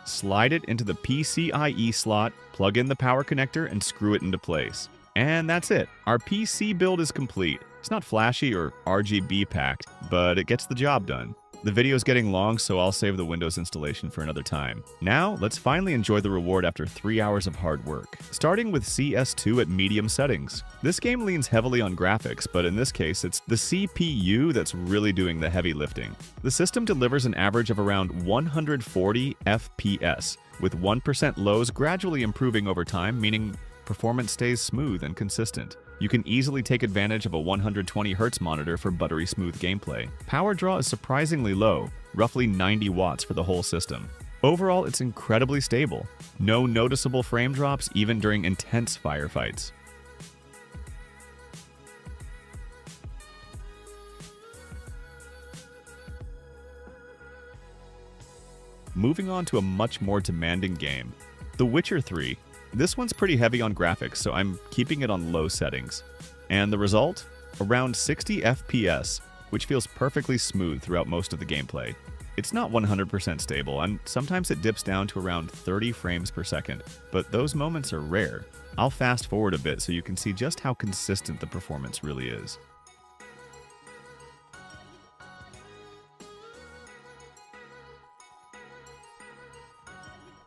Slide it into the PCIe slot, plug in the power connector, and screw it into place. And that's it. Our PC build is complete. It's not flashy or RGB packed, but it gets the job done. The video's getting long, so I'll save the Windows installation for another time. Now, let's finally enjoy the reward after 3 hours of hard work. Starting with CS2 at medium settings. This game leans heavily on graphics, but in this case, it's the CPU that's really doing the heavy lifting. The system delivers an average of around 140 FPS, with 1% lows gradually improving over time, meaning performance stays smooth and consistent. You can easily take advantage of a 120Hz monitor for buttery smooth gameplay. Power draw is surprisingly low, roughly 90 watts for the whole system. Overall, it's incredibly stable. No noticeable frame drops even during intense firefights. Moving on to a much more demanding game, The Witcher 3. This one's pretty heavy on graphics, so I'm keeping it on low settings. And the result? Around 60 FPS, which feels perfectly smooth throughout most of the gameplay. It's not 100% stable, and sometimes it dips down to around 30 frames per second, but those moments are rare. I'll fast forward a bit so you can see just how consistent the performance really is.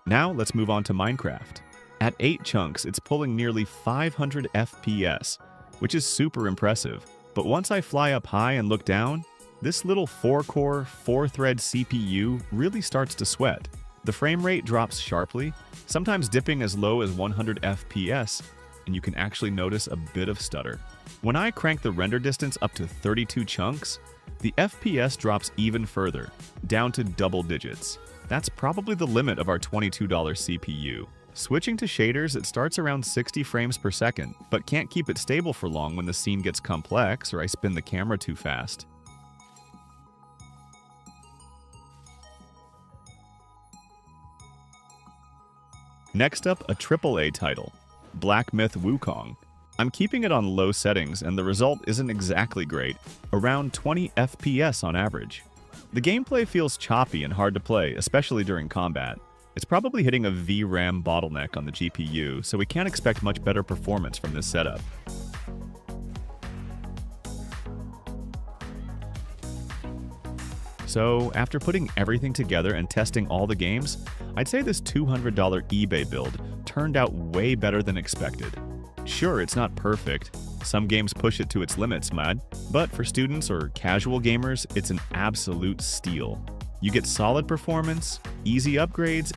Now let's move on to Minecraft. At 8 chunks, it's pulling nearly 500 FPS, which is super impressive. But once I fly up high and look down, this little 4-core, 4-thread CPU really starts to sweat. The frame rate drops sharply, sometimes dipping as low as 100 FPS, and you can actually notice a bit of stutter. When I crank the render distance up to 32 chunks, the FPS drops even further, down to double digits. That's probably the limit of our $22 CPU. Switching to shaders, it starts around 60 frames per second, but can't keep it stable for long when the scene gets complex or I spin the camera too fast. Next up, a AAA title, Black Myth Wukong. I'm keeping it on low settings, and the result isn't exactly great, around 20 FPS on average. The gameplay feels choppy and hard to play, especially during combat. It's probably hitting a VRAM bottleneck on the GPU, so we can't expect much better performance from this setup. So, after putting everything together and testing all the games, I'd say this $200 eBay build turned out way better than expected. Sure, it's not perfect. Some games push it to its limits, but for students or casual gamers, it's an absolute steal. You get solid performance, easy upgrades,